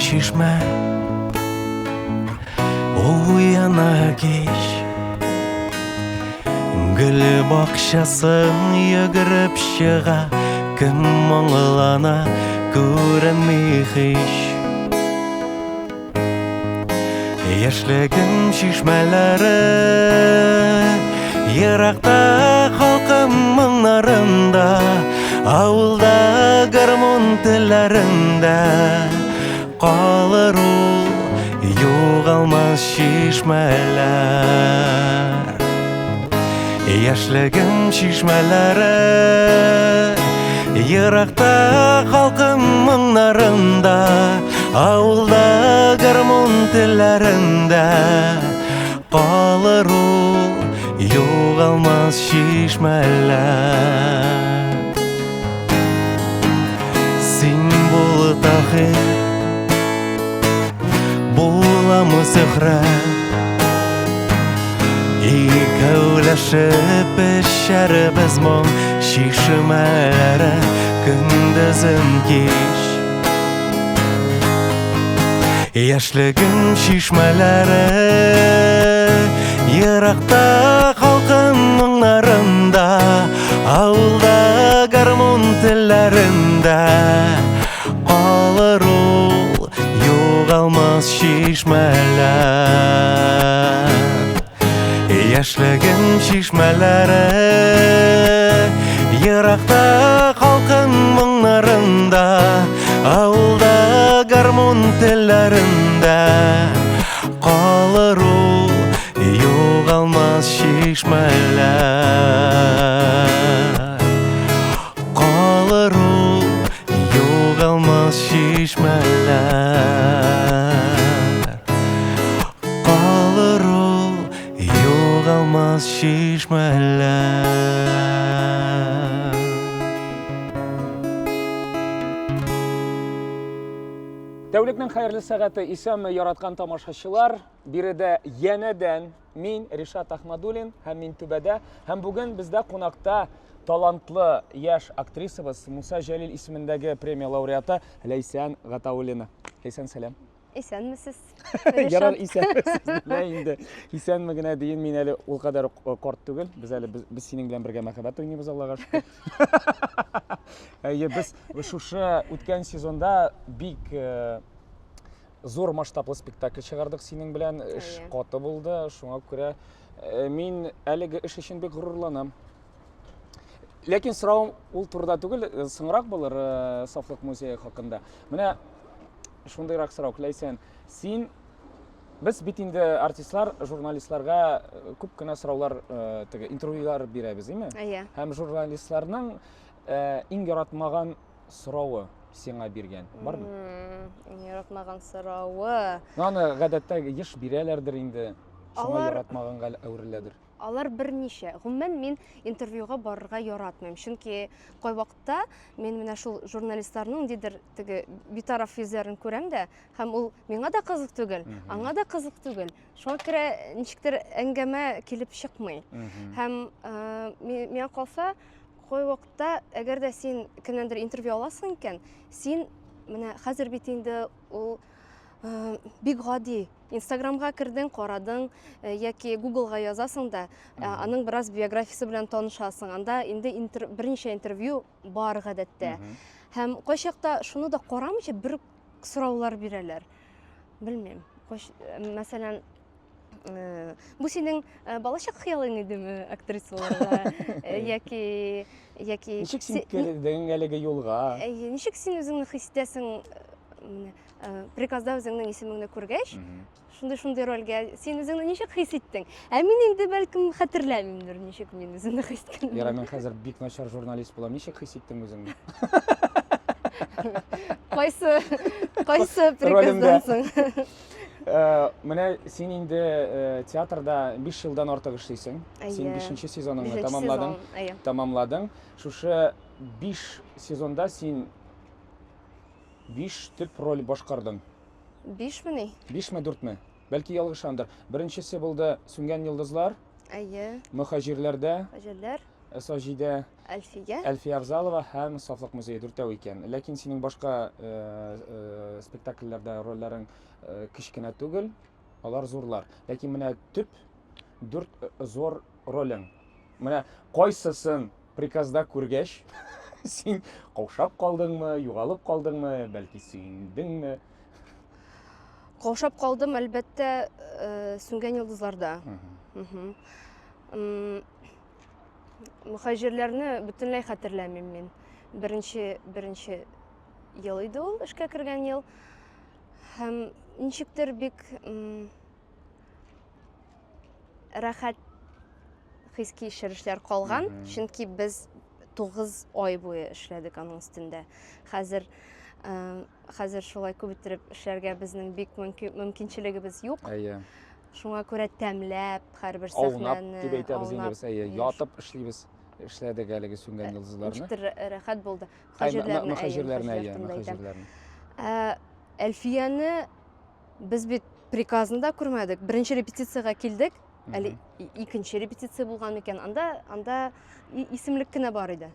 şişme Uyana geç Gül bakşasın yıgırıp şığa Kim anılana görünmey hiç Yaşlığım şişmeleri Yırakta halkımın arında Avulda garmon tillerinde Kalır ol yoğalmaz şişmeler Yaşlığım şişmeleri Yırakta halkımın arında Avulda garmon tillerinde Kalır ol yoğalmaz şişmeler Sen bul tahir Bulamı zıhra İkavlaşıp eşer bizmon şişmelere Gündüzüm geç Yaşlığım şişmeleri Yırakta halkımın arında Avulda garmon tillerinde Kalır ol yoğalmaz şişmeler Yaşlığım şişmeleri Yırakta halkımın arında Avulda garmon tillerinde Kalır ol yoğalmaz şişmeler Kalır ol yoğalmaz şişmeler Kalır ol yoğalmaz şişmeler Тәулікнің қайырлы сағаты исәмі яратқан тамашашылар. Биреде янәдән мин Ришат Ахмадуллин һәм мин түбәдә. Һәм бүген бездә қонақта талантлы яшь актрисабыз Муса Жәлил исемендәге премия лауреаты Ләйсән Гатауллина. Ләйсән, сәлам. Исәнмесез? Ярар, исәнмесез. Инде исәнме генә диен, мин әле ул кадәр карт түгел. Без әле без синең белән бергә мәхәббәт уйныйбыз, Аллага шөкер. Без шушы үткән сезонда бик зур масштаблы спектакль чыгардык синең белән. Эш каты булды. Шуңа күрә мин әлеге эш өчен бик горурланам. Ләкин сорау ул турыда түгел, соңрак булыр Сафлык музее хакында. Менә шундыйрак сорау, Ләйсән, син без бит инде артистлар, журналистларга күп кенә сораулар, интервьюлар бирәбез, име? Һәм журналистларның иң яратмаган сорауы сиңа биргән бармы? Иң яратмаган сорауы. Аны гадәттә еш бирәләрдер инде. Шуңа яратмаганга әвереләдер. Алар берничә. Гомумән мин интервьюга барырга яратмыйм. Чөнки кай вакытта мен менә шул журналистларның дидер теге битараф йөзләрен күрәм дә, һәм ул миңа да кызык түгел, аңа да кызык түгел. Шуңа күрә ничектер әңгәмә килеп чыкмый. Һәм миңа калса, кай вакытта әгәр дә син кемнәндер интервью аласың икән, син менә хәзер бит инде ул бик гади. Инстаграмга кирдең, карадың, яки Гуглга язасың да, аның бераз биографиясы белән танышасың. Анда инде берничә интервью бар гадәттә. Һәм кайчакта шуны да карамыйча бер сораулар бирәләр. Белмим. Мәсәлән, бу синең балачак хыялың идеме актриса булырга, яки Ничек син килдең әлеге юлга? Ничек син үзеңне хис итәсең? Приказда үзеңнең исемеңне күргәч, шундый рольгә син үзеңне ничек хис иттең? Мин инде бәлкем хәтерләмимдер, ничек мин үземне хис иткәнне. Яра, мен хәзер бик начар журналист булам. Ничек хис иттең үзеңне? Кайсы приказдан соң? Менә син инде театрда 5 елдан артык эшлисең. Син 5нче сезоныңны тамамладың. Шушы 5 сезонда син 5 төп роль башкардың. 5 ми? 5 ми, 4 ми? Бәлки ялгышандыр. Беренчесе булды Сүнгән йолдызлар. Әйе. Мөхаҗирләрдә. Саҗидә, Әлфия. Әлфия Авзалова һәм Сафлык музее дүртәү икән. Ләкин синең башка спектакльләрдә рольләрең кечкенә түгел, алар зурлар. Ләкин менә төп 4 зур ролең. Менә кайсысын приказда күргәч, син каушап калдыңмы, югалып калдыңмы, бәлки сөендеңме? Каушап калдым, әлбәттә, сүнгән йолдызларда. Мөхаҗирләрне бөтенләй хәтерләмим мин. Беренче ел иде ул, эшкә кергән ел. Һәм ничектер бик рәхәт хис кичерешләр калган, чөнки без 9 ай буе эшләдек аның өстендә. Хәзер шулай күп иттереп эшләргә безнең бик мөмкинчелегебез юк. Шуңа күрә тәмләп һәрбер сәхнәне дип әйтәбез инде без, ятып эшлибез. Эшләдек әлеге сүнгән йолдызларны. Ничектер рәхәт булды. Мөхаҗирләрне. Әлфияне без бит приказында күрмәдек. Беренче репетицияга килдек. Әле икенче репетиция булган икән. Анда исемлек кенә бар иде.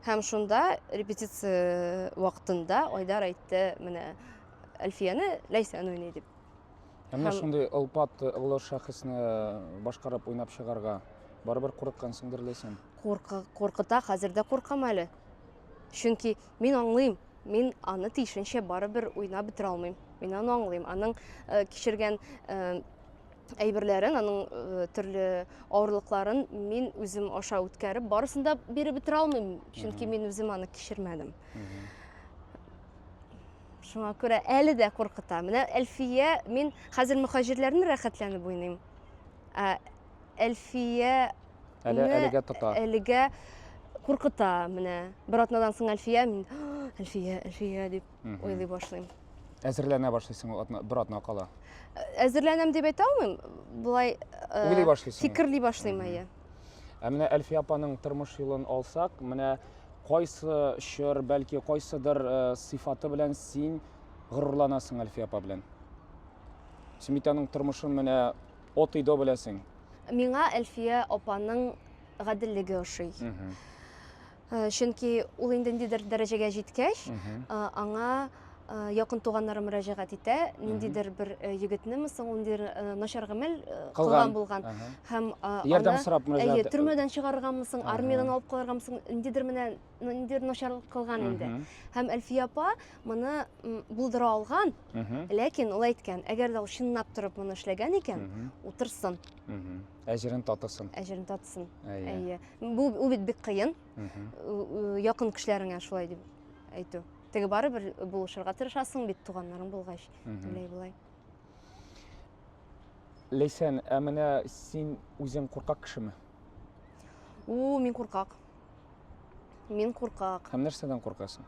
Һәм шунда репетиция вакытында Айдар әйтте, менә Әлфияне Ләйсән уйный дип. Менә шундый олпат олы шәхесне башкарып уйнап чыгарга барыбер курыккансыңдыр Ләйсән. Куркыта, хәзер дә куркам әле. Чөнки мин аңлыйм, мин аны тиешенчә барыбер уйнап бетерә алмыйм. Мин аны аңлыйм. Аның кичергән әйберләрен, аның төрле авырлыкларын мин үзем аша үткәреп, барысын да биреп бетерә алмыйм, чөнки мин үзем аны кичермәдем. Шуңа күрә әле дә куркыта. Менә Әлфия, мин хәзер мөхаҗирләрне рәхәтләнеп уйныйм. Әлфия Әлегә тота. Әлегә куркыта менә. Бер атнадан соң Әлфия, мин Әлфия дип уйлый башлыйм. Әзерләнә башлыйсың, бер атна кала. Әзерләнәм дип әйтә алмыйм. Булай Уйлый башлыйсың. Фикерли башлыйм. Менә Әлфия апаның тормыш юлын алсак, менә кайсы чор, бәлки кайсыдыр сыйфаты белән син горурланасың Әлфия апа белән? Син бит аның тормышын менә отыйда беләсең. Миңа Әлфия апаның гаделлеге ошый. Чөнки ул инде ниндидер дәрәҗәгә җиткәч, аңа якын туганнары мөрәҗәгать итә, ниндидер бер егетнеме соң ниндидер начар гамәл кылган булган. Һәм ярдәм сорап мөрәҗәгать. Төрмәдән чыгарырганмы соң, армиядан алып калырганмы соң, ниндидер начарлык кылган инде. Һәм Әлфия апа моны булдыра алган, ләкин ул әйткән, әгәр дә ул чынлап торып моны эшләгән икән, утырсын. Әҗерен татысын. Әҗерен татсын. Бу бит бик кыен. Якын кешеләреңә шулай дип әйтү. Теге барыбер булышырга тырышасың бит туганнарың булгач. Булай. Ләйсән, менә син үзең куркак кешеме? Мин куркак. Мин куркак. Һәм нәрсәдән куркасың?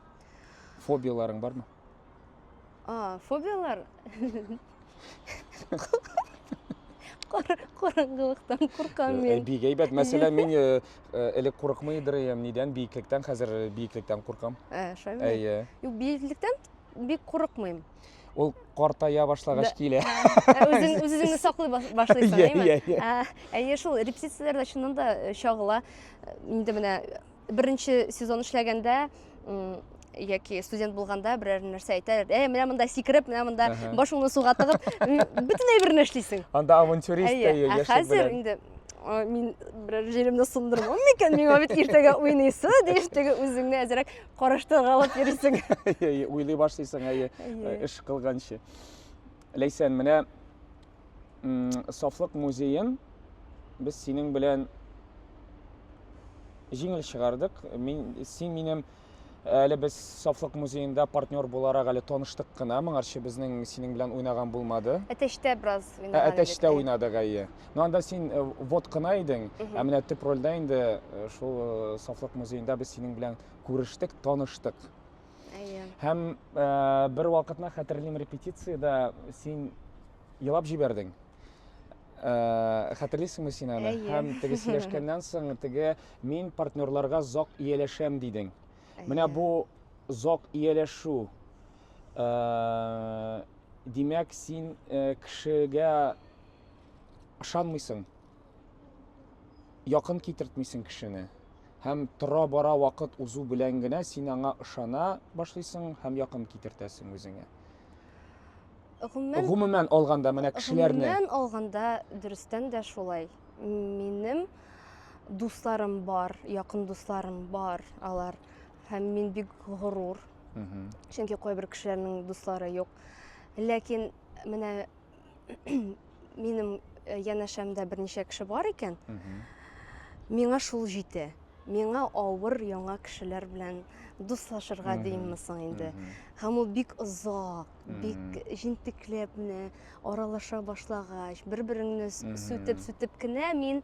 Фобияларың бармы? Фобиялар? Караңгылыктан куркам мин. Бик әйбәт. Мәсәлән, мин элек курыкмый идем, нидән биеклектән, хәзер биеклектән куркам. Шулай. Юк, биеклектән бик курыкмыйм. Ул картая башлагач килә. Үзеңне саклый башлыйсың, әйме? Шул репетицияләрдә чыннан да чагыла. Инде менә беренче сезон эшләгәндә, яки студент булганда берәр нәрсә әйтәләр. Менә монда сикереп, менә монда башыңны суга тыгып, бөтенләй берне эшлисең. Анда авантюрист яшәп белән. Хәзер инде мин берәр җиремне сындырмам микән, миңа бит иртәгә уйныйсы, дип теге үзеңне әзрәк караштырга алып йөрисең. Уйлый башлыйсың, эш кылганчы. Ләйсән, менә Сафлык музеен без синең белән җиңел чыгардык. Син минем әле без Сафлык музеенда партнер буларак әле таныштык кына, моңарчы безнең синең белән уйнаган булмады. Әтәштә бераз уйнаган. Әтәштә уйнадык, Ну анда син вот кына идең, менә төп рольдә инде шул Сафлык музеенда без синең белән күрештек, таныштык. Һәм бер вакытны хәтерлим репетициядә син елап җибәрдең. Хәтерлисеңме син аны? Һәм теге сөйләшкәннән соң теге мин партнерларга зак ияләшәм дидең. Менә бу зак ияләшү, димәк син кешегә ышанмыйсың, якын китертмисең кешене. һәм тора бара вакыт узу белән генә син аңа ышана башлыйсың һәм якын китертәсең үзеңә. Гомумән алганда менә кешеләрне Гомумән алганда дөрестән дә шулай. Минем дусларым бар, якын дусларым бар, алар һәм мин бик горур. Чөнки кайбер кешеләрнең дуслары юк. Ләкин менә минем янәшәмдә берничә кеше бар икән. Миңа шул җитә. Миңа авыр яңа кешеләр белән дуслашырга димме соң инде. Һәм ул бик озак, бик җентекләп менә аралаша башлагач, бер-береңне сүтеп кенә мин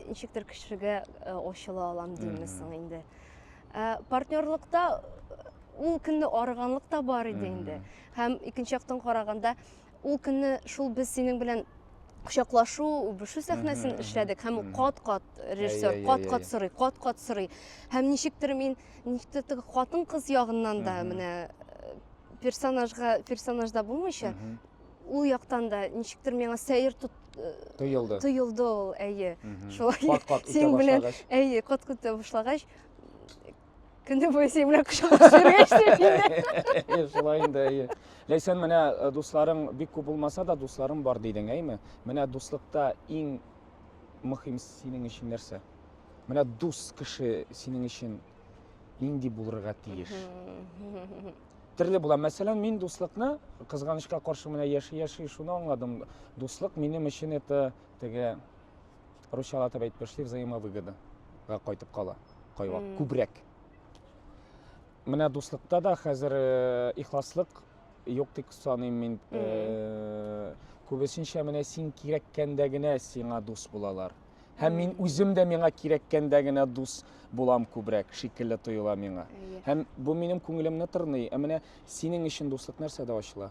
ничектер кешегә ачыла алам димме соң инде. Партнерлыкта ул көнне арыганлык та бар иде инде. Һәм икенче яктан караганда ул көнне шул без синең белән кочаклашу, үбешү сәхнәсен эшләдек һәм кат-кат режиссер кат-кат сорый. Һәм ничектер мин теге хатын-кыз ягыннан да менә персонажда булмыйча ул яктан да ничектер миңа сәер тоелды ул, әйе. Шулай син белән кат-кат башлагач көнне буе син белән кочаклашырга шулай инде. Ләйсән, менә дусларың бик күп булмаса да дусларың бар дидең, әйме? Менә дуслыкта иң мөһим синең өчен нәрсә? Менә дус кеше синең өчен нинди булырга тиеш? Төрле була. Мәсәлән, мин дуслыкны кызганычка каршы менә яши шуны аңладым. Дуслык минем өчен это теге русчалатып әйтеп взаимовыгодага кайтып кала. Кайва күбрәк. Менә дуслыкта да хәзер ихласлык юк дип саныйм мин. Күбесенчә менә син кирәккәндә генә сиңа дус булалар. Һәм мин үзем дә миңа кирәккәндә генә дус булам күбрәк, шикелле тоела миңа. Һәм бу минем күңелемне тырный. Менә синең өчен дуслык нәрсәдә ачыла?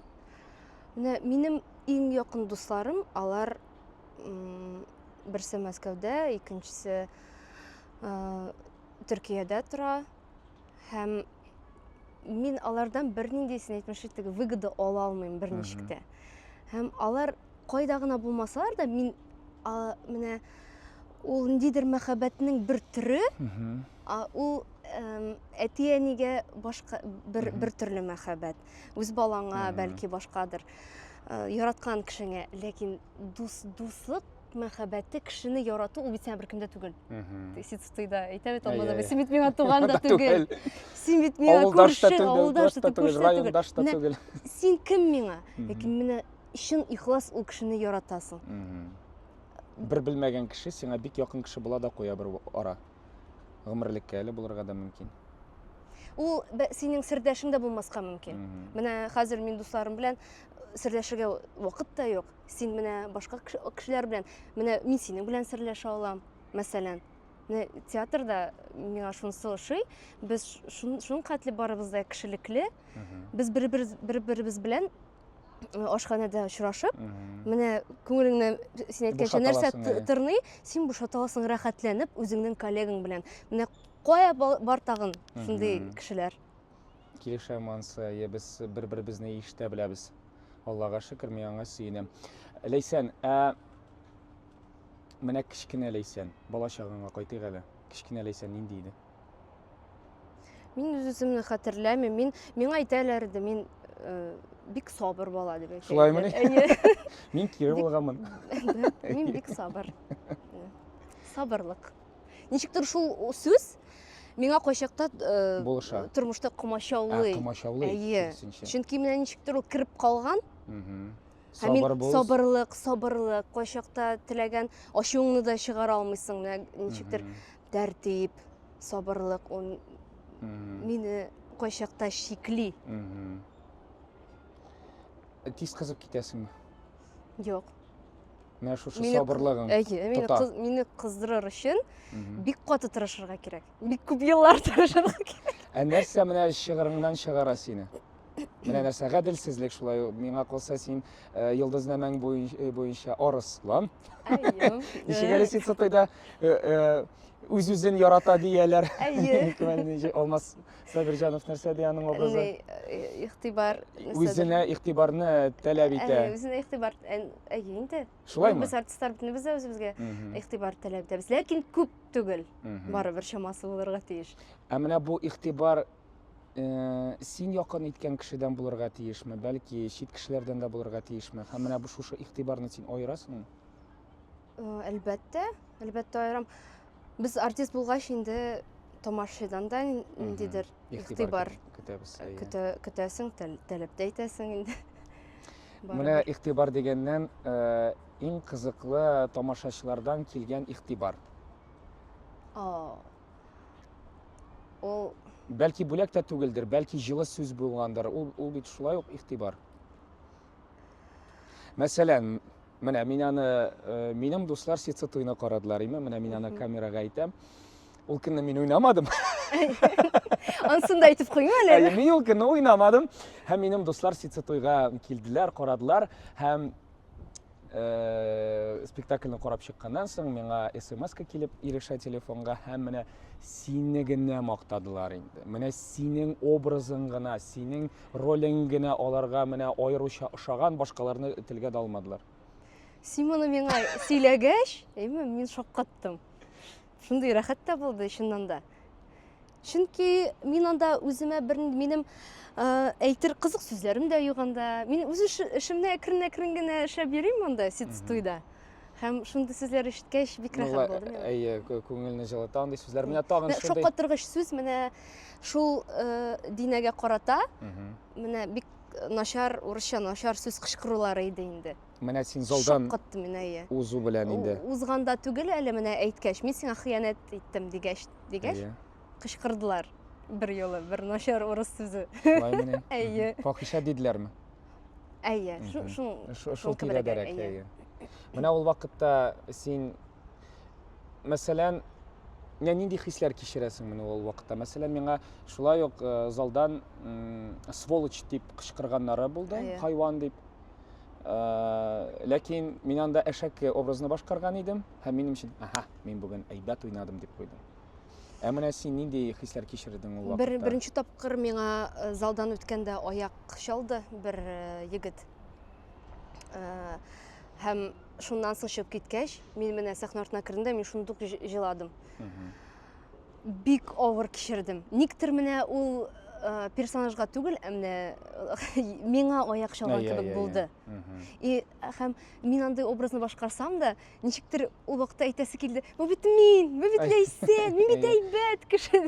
Менә минем иң якын дусларым, алар берсе Мәскәүдә, икенчесе Төркиядә тора. Һәм мин алардан берниндисен әйтмешли теге выгода ала алмыйм берничектә. Һәм алар кайда гына булмасалар да мин менә ул ниндидер мәхәббәтнең бер төрө, ул әти-әнигә башка бер төрле мәхәббәт. Үз балаңа бәлки башкадыр яраткан кешеңә, ләкин дуслык мәхәббәте кешене ярату ул бит сиңа беркемдә түгел. Институтта әйтә бит алмады. Син бит миңа туган да түгел. Син бит миңа күрше, авылдаш та түгел. Син кем миңа? Ләкин менә өчен ихлас ул кешене яратасың. Бер белмәгән кеше сиңа бик якын кеше була да куя бер ара. Гомерлеккә әле булырга да мөмкин. Ул синең сердәшең дә булмаска мөмкин. Менә хәзер мин дусларым белән серләшергә вакыт та юк. Син менә башка кешеләр белән, менә мин синең белән серләшә алам, мәсәлән. Менә театрда миңа шунысы ошый, без шун катлы барыбыз да кешелекле. Без бер-беребез белән ашханәдә очрашып, менә күңелеңне син әйткәнчә нәрсә тырный, син бушата аласың рәхәтләнеп үзеңнең коллегаң белән. Менә кая бар тагын шундый кешеләр? Килешәм ансы, без бер-беребезне ишетә беләбез. Аллага шөкер, мин аңа сөенәм. Ләйсән, менә кичкенә Ләйсән, бала чагыңа кайтыйк әле. Кичкенә Ләйсән нинди иде? Мин үземне хәтерләмим. Миңа әйтәләр иде, мин бик сабыр бала дип әйтәләр. Шулаймы? Мин кире булганмын. Мин бик сабыр. Сабырлык. Ничектер шул сүз миңа кайчакта тормышта комачаулый. Комачаулый. Чөнки менә ничектер ул кирип калган. Сабырлык, кайчакта теләгән ачуыңны да чыгара алмыйсың. Ничектер тәртип, сабырлык мине кайчакта шикли. Тиз кызып китәсеңме? Юк. Менә шушы сабырлыгың тота. Мине кыздырыр өчен бик каты тырышырга кирәк. Бик күп еллар тырышырга кирәк. Нәрсә менә чыгарыңнан чыгара сине? Менә нәрсә гаделсезлек шулай. Миңа калса син йолдыз нәмәң буенча арыслан. Әйе. Ничек әле син сатайда үз-үзен ярата дияләр. Әйе. Ничек Алмаз Сабирҗанов нәрсә ди аның образы? Игътибар. Үзенә игътибарны таләп итә. Үзенә игътибар. Әйе инде. Шулаймы? Без артистлар битенебез үзебезгә игътибар таләп итәбез. Ләкин күп түгел. Барыбер чамасы булырга тиеш. Ә менә бу игътибар син якын иткән кешедән булырга тиешме, бәлки чит кешеләрдән дә булырга тиешме? Һәм менә бу шушы игътибарны син аерасың? Әлбәттә аерам. Без артист булгач инде тамашадан да ниндидер игътибар көтәбез. көтәсең, таләп тә итәсең инде. Менә игътибар дигәннән иң кызыклы тамашачылардан килгән игътибар. Ул Бәлки бүләк тә түгелдер, бәлки җылы сүз булгандыр. Ул бит шулай ук игътибар. Мәсәлән, менә минем дуслар Сицетуйны карадылар, менә мин аны камерага әйтәм. Ул көнне мин уйнамадым. Ансын да әйтеп куйма әле. Мин ул көнне уйнамадым. Һәм минем дуслар Сицетуйга килделәр, карадылар һәм спектакльне карап чыкканнан соң миңа SMS-ка килеп ирешә телефонга һәм менә сине генә мактадылар инде. Менә синең образың гына, синең ролең генә аларга менә аеруча ошаган, башкаларны телгә дә алмадылар. Син моны миңа сөйләгәч, мин шаккаттым. Шундый рәхәт тә булды чыннан да. Чөнки мин анда үземә минем әйтер кызык сүзләрем дә юк анда. Мин үз эшемне әкрен генә эшләп йөрим анда Сицетуйда. Һәм шундый сүзләр ишеткәч бик рәхәт булды миңа. Әйе, күңелне җылыта андый сүзләр. Менә тагын шундый. Шаккаттыргыч сүз менә шул Динәгә карата. Менә бик начар, урысча начар сүз кычкырулары иде инде. Менә син залдан Шаккаттым мин әйе. Узу белән инде. Узганда түгел әле менә әйткәч, мин сиңа хыянәт иттем дигәч, кычкырдылар. Бер юлы, бер начар урыс сүзе. Шулай менә. Әйе. Фахиша диделәрме? Әйе, Шул тирәдәрәк, әйе. Менә ул вакытта син мәсәлән нинди хисләр кичерәсең менә ул вакытта? Мәсәлән, миңа шулай ук залдан сволочь дип кычкырганнары булды, хайван дип. Ләкин мин анда әшәк образны башкарган идем һәм минем өчен, мин бүген әйбәт уйнадым дип куйдым. Ә менә син нинди хисләр кичердең ул вакытта? Беренче тапкыр миңа залдан үткәндә аяк чалды бер егет. Һәм шуннан соң чыгып киткәч, мин менә сәхнә артына кергәндә мин шундук җыладым. Бик авыр кичердем. Никтер менә ул персонажга түгел, менә миңа аяк чалган кебек булды. Һәм мин андай образны башкарсам да, ничектер ул вакытта әйтәсе килде. Бу бит мин, бу бит Ләйсән, мин бит әйбәт кеше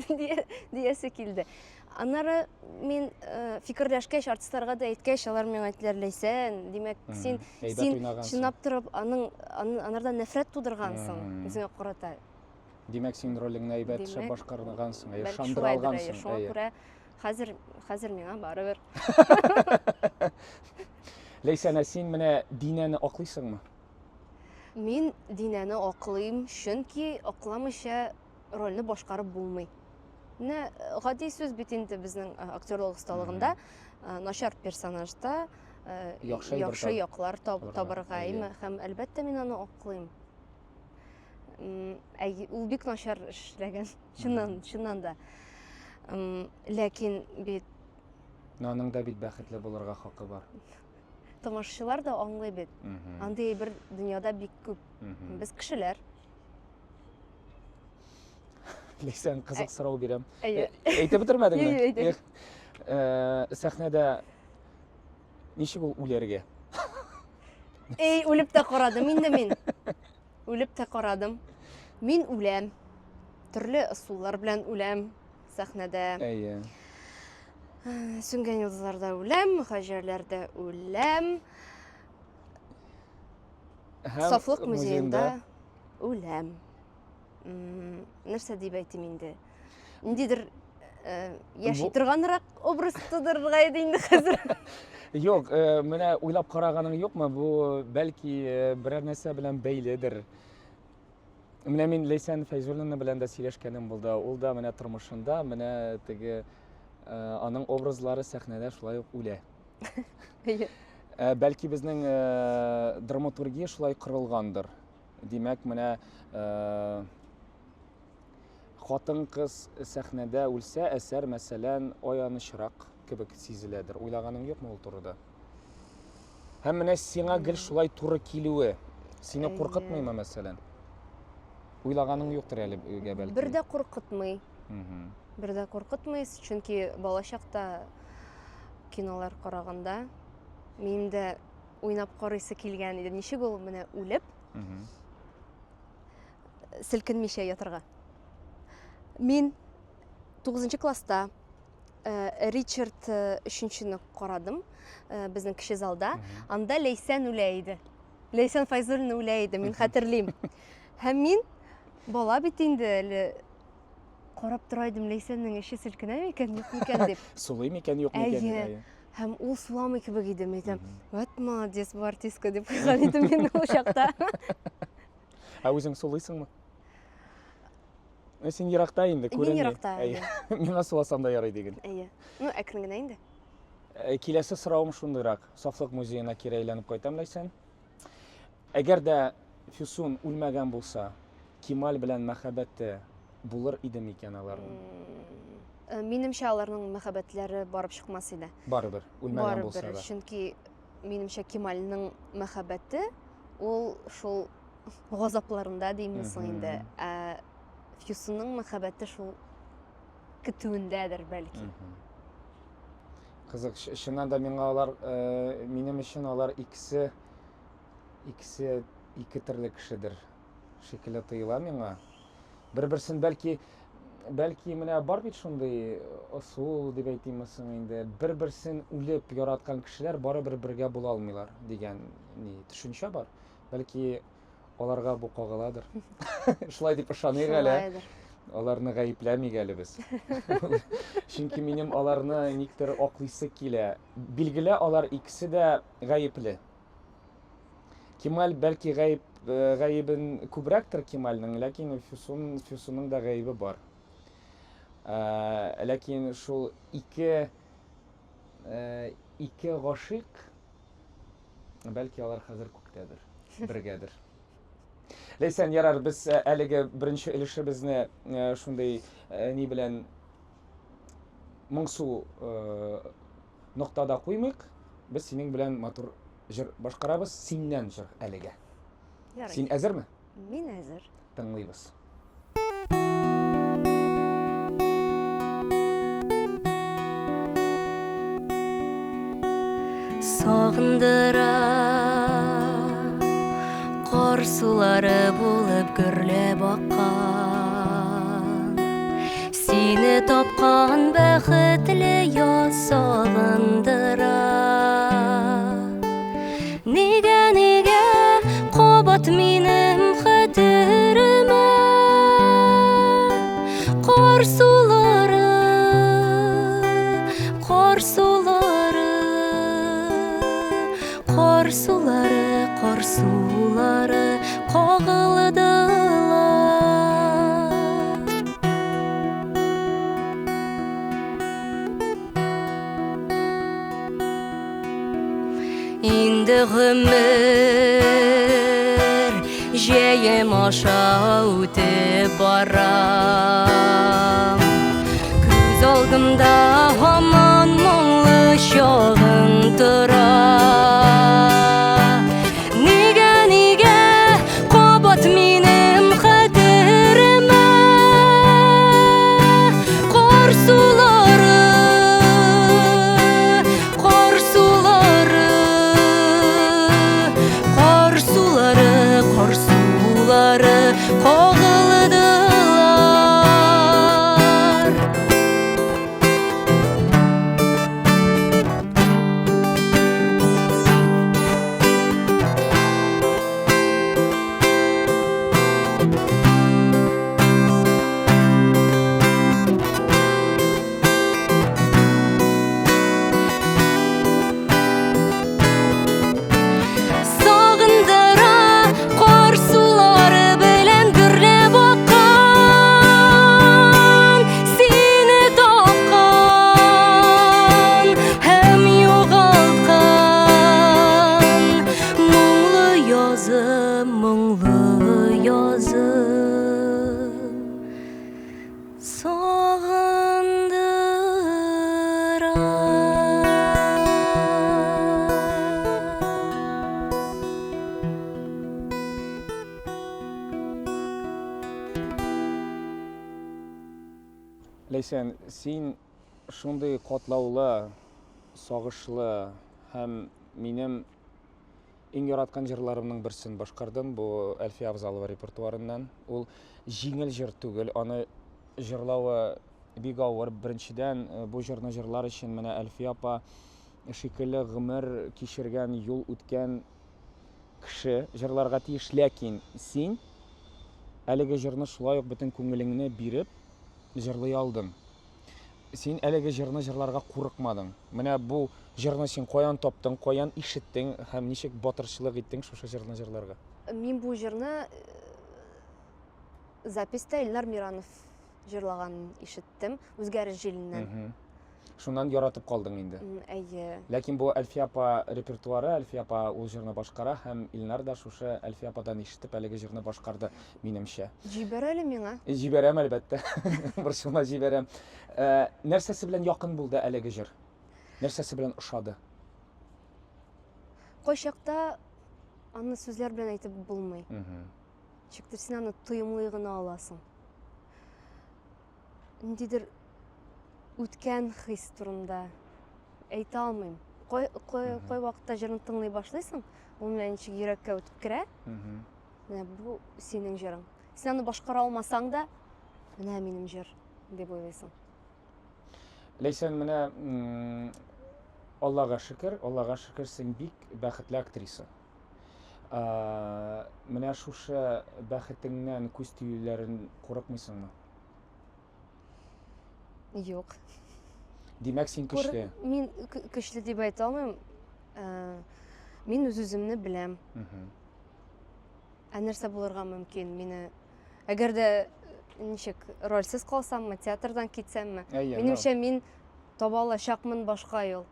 диясе килде. Аннары мин фикерләшкәч, артистларга да әйткәч, алар миңа әйттеләр, Ләйсән, димәк, син чынлап торып анардан нәфрәт тудыргансың үзеңә карата. Димәк, син ролеңне әйбәт эшләп башкаргансың, шандыр алгансың. Шуңа күрә хәзер миңа барыбер. Ләйсән, син менә Динәне аклыйсыңмы? Мин Динәне аклыйм, чөнки акламыйча рольне башкарып булмый. Менә гади сүз бит инде безнең актерлык осталыгында, начар персонажда яхшы яклар табырга, һәм әлбәттә мин аны аклыйм. Ул бик начар эшләгән, чыннан да. Ләкин бит аның да бит бәхетле булырга хакы бар. Тамашачылар да аңлый бит. Андый бер дөньяда бик күп. Без кешеләр. Ләйсән, кызык сорау бирәм. Әйтеп бетермәдеңме? Сәхнәдә ничек ул үләргә? Үлеп тә карадым инде мин. Үлеп тә карадым. Мин үләм. Төрле ысуллар белән үләм сәхнәдә. Әйе. Сүнгән йолдызларда үләм, хаҗәрләрдә үләм. Сафлык музеенда үләм. Нәрсә дип әйтим инде? Ниндидер яши торганрак образ тудырырга иде инде хәзер. Юк, менә уйлап караганың юкмы? Бу бәлки берәр нәрсә белән бәйледер. Менә мин Ләйсән Фәйзуллина белән дә сөйләшкәнем булды. Ул да менә тормышында, менә теге аның образлары сәхнәдә шулай ук үлә. Әйе. Бәлки безнең драматургия шулай корылгандыр. Димәк, менә хатын-кыз сәхнәдә үлсә, әсәр мәсәлән аянычрак кебек сизеләдер. Уйлаганың юкмы ул турыда? Һәм менә сиңа гел шулай туры килүе сине куркытмыймы мәсәлән? Уйлаганың юктыр әле бәлки. Бер дә куркытмый. Мгм. Бер дә куркытмый, чөнки балачакта кинолар караганда минем дә уйнап карыйсы килгән иде. Ничек ул менә үлеп, Мгм. селкенмичә ятырга. Мин 9 класста Ричард 3-нчене карадым безнең кече залда. Анда Ләйсән үлә иде. Ләйсән Файзуллина үлә иде, мин хәтерлим. Һәм мин бала бит инде әле карап тора идем, Ләйсәннең эше селкенәме икән, юк микән дип. Сулый микән, юк микән? Әйе. Һәм ул суламый кебек иде, әйтәм. Вот молодец, бу артистка дип куйган идем мин ул чакта. Үзең сулыйсыңмы? Син еракта инде, күренми. Мин еракта, әйе. Миңа суласам да ярый диген. Әйе. Ну, әкрен генә инде. Киләсе соравым шундыйрак. Сафлык музеена кире әйләнеп кайтам, Ләйсән. Әгәр дә Фюсун үлмәгән булса, Кемаль белән мәхәббәте булыр иде микән аларның? Минемчә аларның мәхәббәтләре барып чыкмас иде. Барыбер, үлмәгән булса Барыбер, да. чөнки минемчә Кемальнең мәхәббәте ул шул газапларында димез инде. Ә Фюсунның мәхәббәте шул көтүендәдер бәлки. Кызык, чыннан да миңа алар, минем өчен алар икесе ике төрле кешедер. Шикелле тоела миңа. Бер-берсен бәлки менә бар бит шундый ысул дип әйтиммесең инде. Бер-берсен үлеп яраткан кешеләр барыбер бергә була алмыйлар дигән төшенчә бар. Бәлки аларга бу кагыладыр. Шулай дип ышаныйк әле. Аларны гаепләмик әле без. Чөнки минем аларны никтер аклыйсы килә. Билгеле, алар икесе дә гаепле. Кемаль бәлки гаебен күбрәктер Кемальнең, ләкин Фюсунның да гаебе бар. Ләкин шул ике гашыйк бәлки алар хәзер күктәдер, бергәдер. Ләйсән, ярар, без әлеге беренче өлешебезне шундый ни белән моңсу ноктада куймыйк. Без синең белән матур җыр башкарабыз, синнән җыр әлегә. Син әзерме? Мин әзер. Тыңлыйбыз. Сагындыра кар сулары булып гөрләп аккан. Сине тапкан бәхетле яз сагындыра. Нигә кабат минем хәтеремә кар сулары кагылдылар. Инде гомер җәем аша үтеп барам. Күз алдымда һаман моңлы чагың тора. Нигә кабат минем хәтеремә кар сулары кагылдылар. Ләйсән, син шундый катлаулы, сагышлы һәм минем иң яраткан җырларымның берсен башкардың бу Әлфия Абзалова репертуарыннан. Ул җиңел җыр түгел, аны җырлавы бик авыр. Беренчедән, бу җырны җырлар өчен менә Әлфия апа шикелле гомер кичергән, юл үткән кеше җырларга тиеш, ләкин син әлеге җырны шулай ук бөтен күңелеңне биреп җырлый алдың. Син әлеге җырны җырларга курыкмадың. Менә бу җырны син каян таптың, каян ишеттең һәм ничек батырчылык иттең шушы җырны җырларга? Мин бу җырны записта Илнар Миранов җырлаганын ишеттем, үзгәреш җиленнән. Шуннан яратып калдың инде. Әйе. Ләкин бу Әлфия апа репертуары, Әлфия апа ул җырны башкара һәм Илнар да шушы Әлфия ападан ишетеп әлеге җырны башкарды, минемчә. Җибәр әле миңа. Җибәрәм әлбәттә. Борчылма, җибәрәм. Нәрсәсе белән якын булды әлеге җыр? Нәрсәсе белән ошады? Кайчакта аны сүзләр белән әйтеп булмый. Ничектер син аны тоемлый гына аласың. Ниндидер үткән хис турында әйтә алмыйм. Кай вакытта җырны тыңлый башлыйсың, ул менә ничек йөрәккә үтеп керә. Менә бу синең җырың. Син аны башкара алмасаң да, менә минем җыр дип уйлыйсың. Ләйсән, менә Аллага шөкер, син бик бәхетле актриса. Менә шушы бәхетеңнән күз тиюләрен курыкмыйсыңмы? Юк. Димәк, син көчле. Мин көчле дип әйтә алмыйм. Мин үз-үземне беләм. Нәрсә булырга мөмкин? Мине әгәр дә ничек рольсез калсаммы, театрдан китсәмме, минемчә мин таба алачакмын башка юл.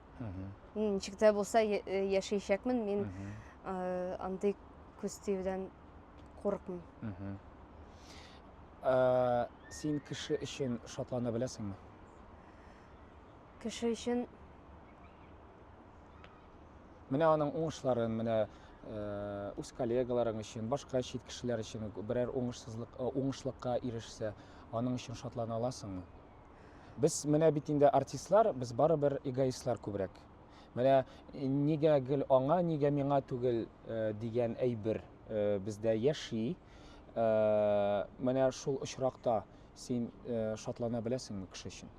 Ничек тә булса яшәячәкмен, мин андый күз тиюдән курыкмыйм. Син кеше өчен шатлана беләсеңме? Кеше өчен менә аның уңышларын, менә үз коллегаларың өчен, башка чит кешеләр өчен берәр уңышлыкка ирешсә, аның өчен шатлана аласыңмы? Без менә бит инде артистлар, без барыбер эгоистлар күбрәк. Менә нигә гел аңа, нигә миңа түгел дигән әйбер бездә яши. Менә шул очракта син шатлана беләсеңме кеше өчен?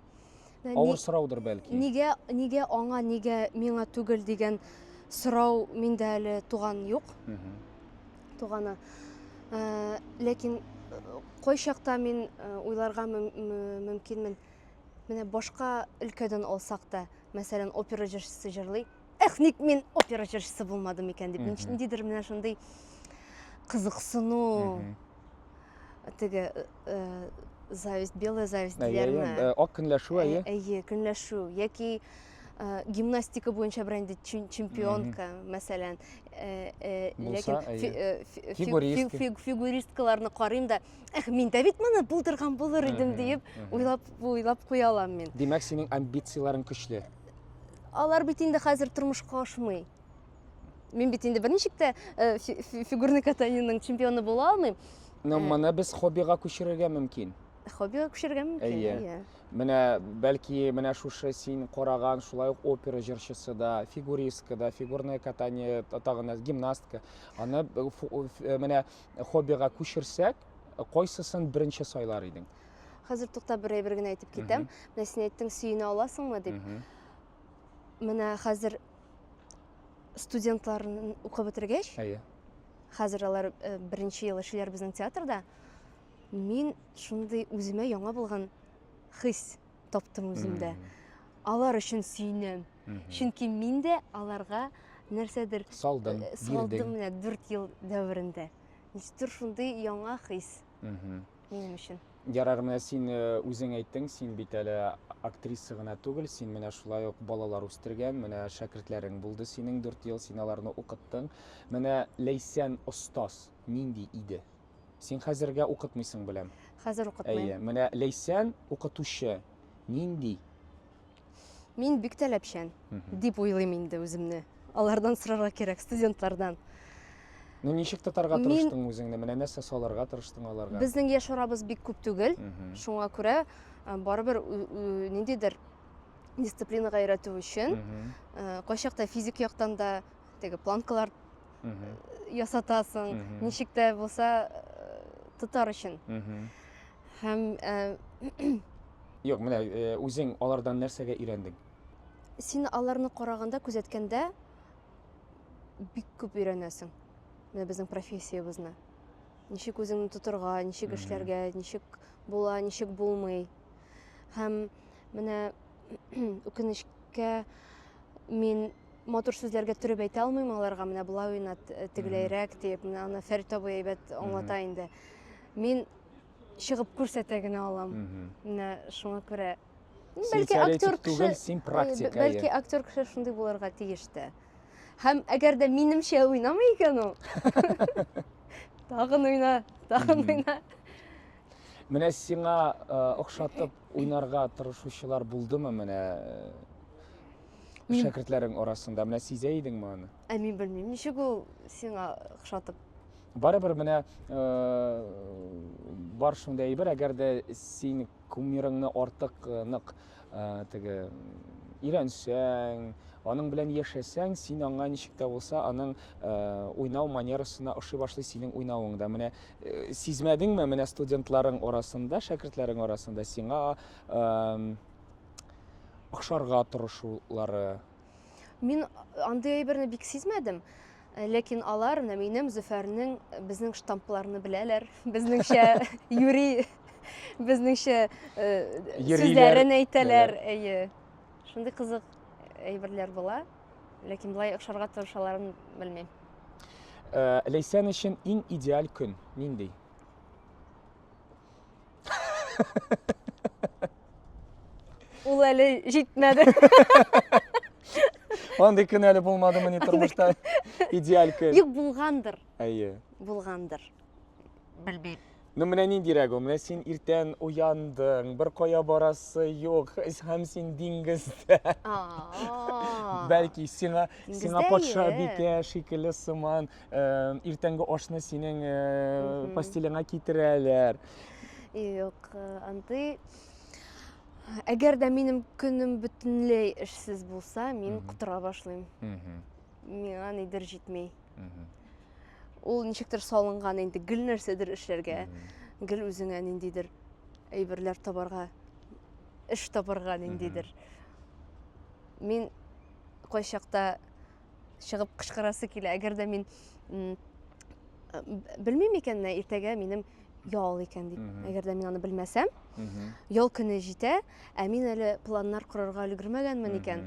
Авыр сораудыр бәлки. Нигә аңа, нигә миңа түгел дигән сорау миндә әле туган юк. Туганы. Ләкин кайчакта мин уйларга мөмкинмен. Менә башка өлкәдән алсак та, мәсәлән, опера җырчысы җырлый. Ник мин опера җырчысы булмадым икән дип, ниндидер менә шундый кызыксыну, теге зависть, белая зависть диләрме? Ак көнләшү, әйе. Әйе, көнләшү. Яки гимнастика буенча бренди чемпионка, мәсәлән, ләкин фигуристкаларны карыйм да, мин дә бит моны булдырган булыр идем дип уйлап куя алам мин. Димәк, синең амбицияларың көчле. Алар бит инде хәзер тормышка ашмый. Мин бит инде берничек тә фигурный катаниянең чемпионы була алмыйм. Моны без хоббига күчерергә мөмкин. Хоббига күчерергә мөмкин, әйе. Менә бәлки менә шушы син караган шулай ук опера җырчысы да, фигуристка да, фигурное катание, тагын гимнастка. Аны менә хоббига күчерсәк, кайсысын беренче сайлар идең? Хәзер тукта бер әйбер генә әйтеп китәм. Менә син әйттең, сөенә аласыңмы дип. Менә хәзер студентларны укып бетергәч, хәзер алар беренче ел эшләр безнең театрда. Мин шундый үземә яңа булган хис таптым үземдә. Алар өчен сөенәм. Чөнки мин дә аларга нәрсәдер салдым менә 4 ел дәврендә. Ничектер шундый яңа хис минем өчен. Ярар, менә син үзең әйттең, син бит әле актриса гына түгел, син менә шулай ук балалар үстергән, менә шәкертләрең булды синең 4 ел, син аларны укыттың. Менә Ләйсән остаз нинди иде? Син хәзергә укытмыйсың беләм. Хәзер укытмыйм. Әйе, менә Ләйсән укытучы нинди? Мин бик таләпчән дип уйлыйм инде үземне. Алардан сорарга кирәк, студентлардан. Ну ничек тотарга Мин- тырыштың үзеңне? Менә нәрсә саларга тырыштың аларга? Безнең яшь арабыз бик күп түгел. Мгм. Шуңа күрә барыбер ниндидер дисциплинага өйрәтү өчен Мгм. кайчакта физик яктан да теге планкалар Мгм. ясатасың, Мгм. ничек тә булса тотар өчен. Мгм. Һәм Юк, менә үзең алардан нәрсәгә өйрәндең? син аларны караганда, күзәткәндә бик күп өйрәнәсең. Менә безнең профессиябызны. Ничек үзеңне тотырга, ничек Мгм. эшләргә, ничек була, ничек булмый. Һәм менә үкенечкә мин матур сүзләргә төреп әйтә алмыйм аларга, менә булай уйна, тегеләйрәк дип, менә аны Фәрит абый әйбәт аңлата инде. Мин чыгып күрсәтә генә алам. Мгм. Менә шуңа күрә Син бәлки актер теоретик түгел, кеше, син практик. бәлки актер кеше шундый булырга тиеш тә. Һәм әгәр дә минемчә уйнамый икән ул, тагын уйна, тагын Мгм. уйна. Менә сиңа охшатып уйнарга тырышучылар булдымы менә Мин- шәкертләрең арасында? Менә сизә идеңме аны? Мин белмим, ничек ул сиңа охшатып. Барыбер менә бар шундай әйбер, әгәр дә син кумирыңны артык нык теге өйрәнсәң, аның белән яшәсәң, син аңа ничек тә булса аның уйнау манерасына ошый башлый синең уйнавың да. Менә сизмәдеңме менә студентларың арасында, шәкертләрең арасында сиңа охшарга тырышулары? Мин андый әйберне бик сизмәдем. Ләкин алар менә минем Зөфәрнең безнең штампларны беләләр. Безнеңчә юри, безнеңчә сүзләрен әйтәләр. Әйе. Шундый кызык әйберләр була. Ләкин булай охшарга тырышаларын белмим. Ләйсән өчен иң идеаль көн нинди? Ул әле җитмәде. Андый көн әле булмадымы ни тормышта? Идеаль көн. Юк, булгандыр. Әйе. Булгандыр. Белмим. Ну менә ниндирәк ул? Менә син иртән уяндың, бер кая барасы юк, һәм син диңгездә. Бәлки сиңа Диңгездә, патша ие. бикә шикелле сыман иртәнге ашны синең постелеңа китерәләр. Юк, андый. Әгәр дә минем көнем бөтенләй эшсез булса, мин кутыра башлыйм. Миңа нидер җитми. Ул ничектер салынган инде гел нәрсәдер эшләргә, гел үзеңә ниндидер әйберләр табарга, эш табарга ниндидер. Мин кайчакта чыгып кычкырасы килә, әгәр дә мин белмим икән менә иртәгә минем ял икән дип. Әгәр дә мин аны белмәсәм, ял көне җитә, ә мин әле планнар корырга өлгермәгәнмен икән.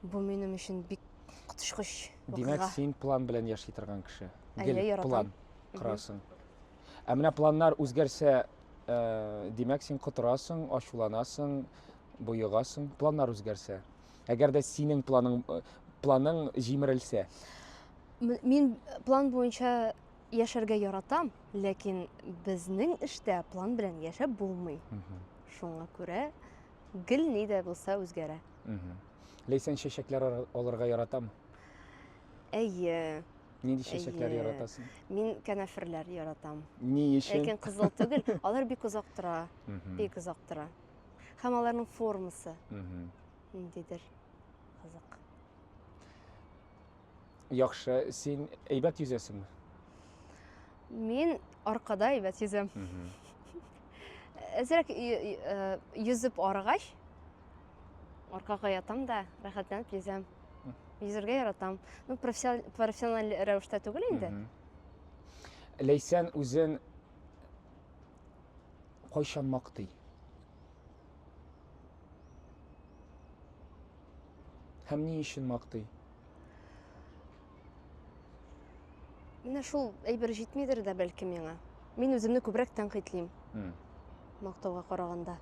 Бу минем өчен бик коточкыч Димәк, вакыйга. син план белән яши торган кеше. Әйе, Гел яратам. план корасың. Ә менә планнар үзгәрсә, димәк, син котырасың, ачуланасың, буйыгасың. Планнар үзгәрсә. Әгәр дә синең планың җимерелсә. Мин план буенча яшәргә яратам, ләкин безнең эштә план белән яшәп булмый. Шуңа күрә гел ни дә булса үзгәрә. Ләйсән чәчәкләр алырга яратам. Әйе, Нинди чәчәкләр Әйе. яратасың? мин кәнәферләр яратам. Ни өчен? Ләкин кызыл түгел, алар бик озак тора, бик озак тора. Һәм аларның формасы ниндидер кызык. Яхшы, син әйбәт yüзәсеңме? Мин аркада әйбәт йөзәм. Әзрәк йөзеп арыгач, аркага ятам да, рәхәтләнеп йөзәм. Йөзәргә яратам. Ну, профессиональ рәвештә түгел инде. Ләйсән үзен кайчан мактый? Һәм ни өчен мактый? Менә шул әйбер җитмидер дә бәлки миңа. Мин үземне күбрәк тәнкыйтьлим мактауга караганда.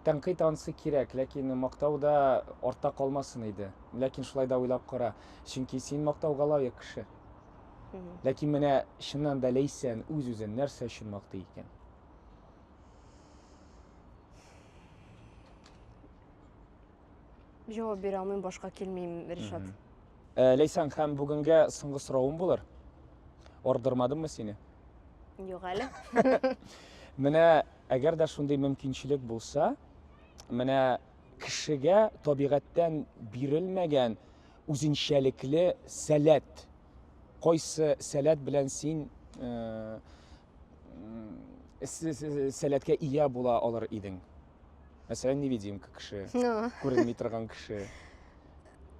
Тәнкыйть ансы кирәк, ләкин мактауда артта калмасын иде. Ләкин шулай да уйлап кара. Чөнки син мактауга лаек кеше. Ләкин менә чыннан да Ләйсән үз-үзен нәрсә өчен мактый икән? Җавап бирә алмыйм, башка килмим, Ришат. Ләйсән, һәм бүгенгә соңгы соравым булыр. Ардырмадыммы сине? Юк әле. Менә әгәр дә шундый мөмкинчелек булса, менә кешегә табигатьтән бирелмәгән үзенчәлекле сәләт. Кайсы сәләт белән син сәләткә ия була алыр идең? Мәсәлән, невидимка кеше, күренми торган кеше.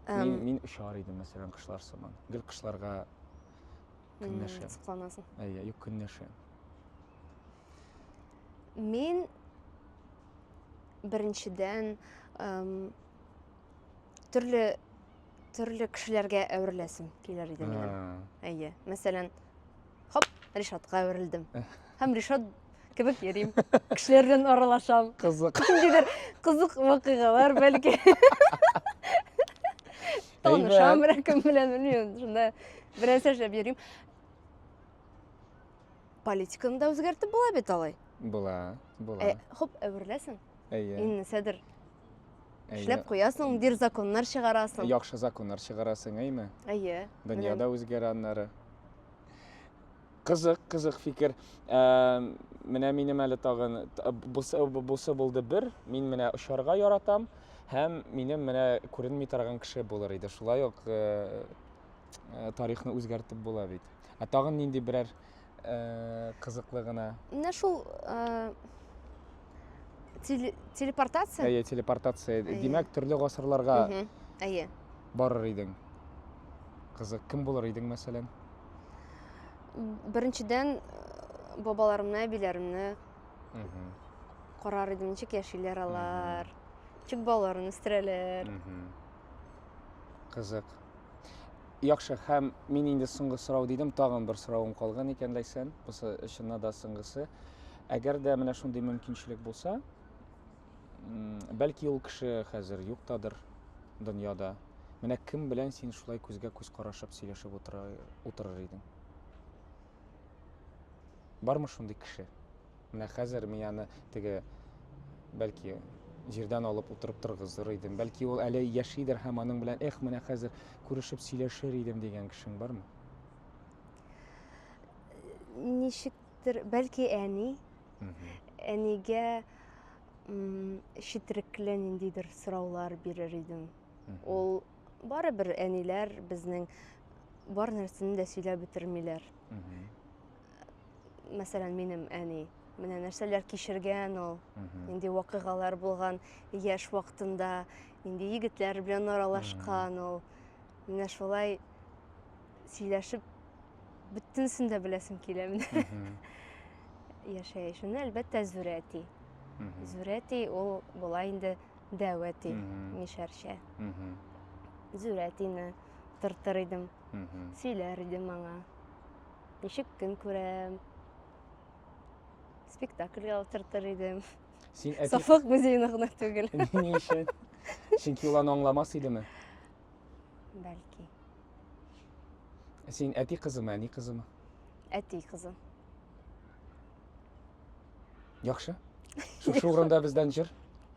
Мин очар идем, мәсәлән, кышлар сыман. Гел кышларга көнләшәм. Сокланасың. Әйе, юк көнләшәм. Мин беренчедән төрле кешеләргә әвереләсем килер иде минем. Әйе, мәсәлән, хоп, Ришатка әверелдем. Һәм Ришат кебек йөрим. Кешеләр белән аралашам. Кызык. Ниндидер кызык вакыйгалар бәлки. Танышам кем белән белмим. Шунда берәрсә эшләп йөрим. Политиканы да үзгәртеп була бит алай. Була. Хоп, әвереләсең. Әйе. Иннесәдер эшләп куясың, дир законнар чыгарасың. Яхшы законнар чыгарасың, әйме? Әйе. Дөньяда үзгәрә аннары. Кызык фикер. Менә минем әле тагын бусы булды бер. Мин менә очарга яратам һәм минем менә күренми торган кеше булыр иде. Шулай ук тарихны үзгәртеп була бит. Тагын нинди берәр кызыклы гына. Менә шул телепортация. Әйе, телепортация. Димәк, төрле гасырларга Әйе. барыр идең. Кызык, кем булыр идең, мәсәлән? Беренчедән бабаларымны, әбиләремне карар идем, ничек яшиләр алар, ничек балаларын үстерәләр. Кызык. Яхшы, һәм мин инде соңгы сорау дидем, тагын бер соравым калган икән дәйсән, бусы ышына да соңгысы. Әгәр дә менә шундый мөмкинчелек булса, бәлки ул кеше хәзер юктадыр дөньяда. Менә кем белән син шулай күзгә күз карашып сөйләшеп утырыр идең? Бармы шундый кеше? Менә хәзер мин аны теге бәлки җирдән алып утырып торгызыр идем. Бәлки ул әле яшидер һәм аның белән менә хәзер күрешеп сөйләшер идем дигән кешең бармы? Ничектер, бәлки әни. Әнигә читрекле ниндидер сораулар бирер идем. Ул барыбер әниләр безнең бар нәрсәне дә сөйләп бетермиләр. Мәсәлән, минем әни менә нәрсәләр кичергән ул, нинди вакыйгалар булган яшь вакытында, нинди егетләр белән аралашкан ул. Менә шулай сөйләшеп бөтенсен дә беләсем килә менә. Яшәй. Шуны әлбәттә зурәти. Зурәти ул була инде дәвәти, мишәрчә. Зурәтине тыртыр идем, сөйләр идем аңа. Ничек көн күрәм, спектакльгә тыртыр идем. Сафлык музейына гына түгел. Ни өчен? Чөнки ул аны аңламас идеме? Бәлки. Син әти кызымы, әни кызымы? Әти кызы. Яхшы. Шушы урында бездән җыр.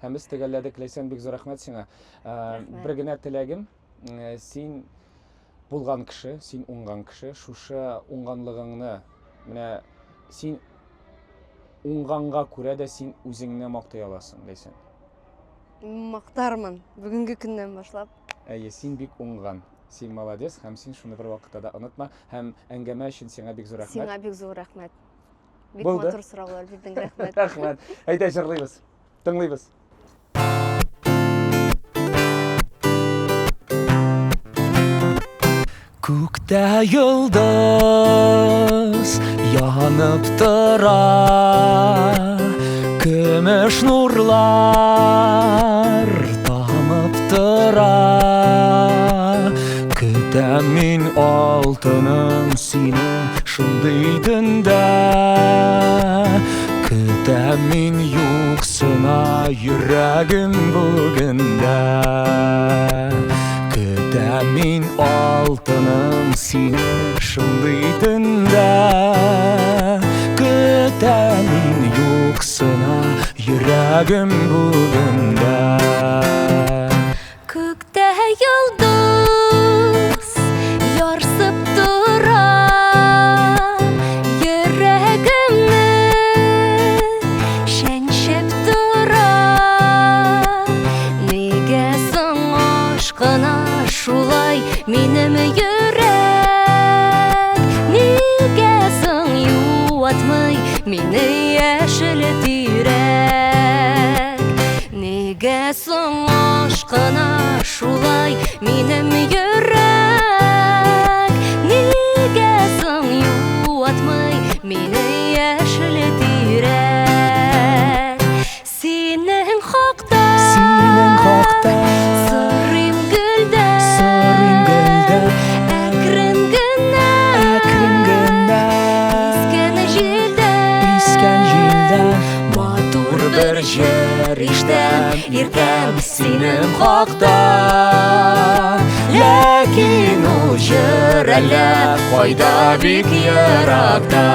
Һәм без төгәлләдек. Ләйсән, бик зур рәхмәт сиңа. Бер генә теләгем, син булган кеше, син уңган кеше, шушы уңганлыгыңны, менә син уңганга күрә дә син үзеңне мактай аласың, Ләйсән. Мактармын бүгенге көннән башлап. Әйе, син бик уңган. Син молодец, һәм син шуны бер вакытта да онытма. Һәм әңгәмә өчен сиңа бик зур рәхмәт. Сиңа бик зур рәхмәт. Бик Булды. матур сораулар бирдең, рәхмәт. Рәхмәт. Әйдә, җырлыйбыз. Тыңлыйбыз. Күктә йолдыз янып тора, көмеш нурлар тамып тора. Көтәм мин алтыным сине шундый төндә, көтәм мин юксына йөрәгем бүгендә. Көтәм мин алтыным сине шундый төндә, көтәм мин юксына йөрәгем бүгендә. Күктә йолдыз ярсып тора, Нигә соң ашкына шулай минем йөрәк? Нигә соң юатмый мине яшел тирәк? Синең хакта сорыйм гөлдән, әкрен генә искән җилдән матур бер җыр иштәм, иркәм синең хакта. Ләкин ул җыр әллә кайда бик еракта.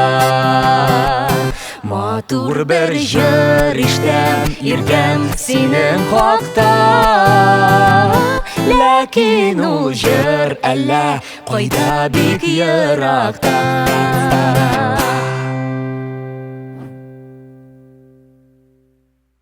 Матур бер җыр иштәм, иркәм синең хакта. Ләкин ул җыр әллә кайда бик еракта.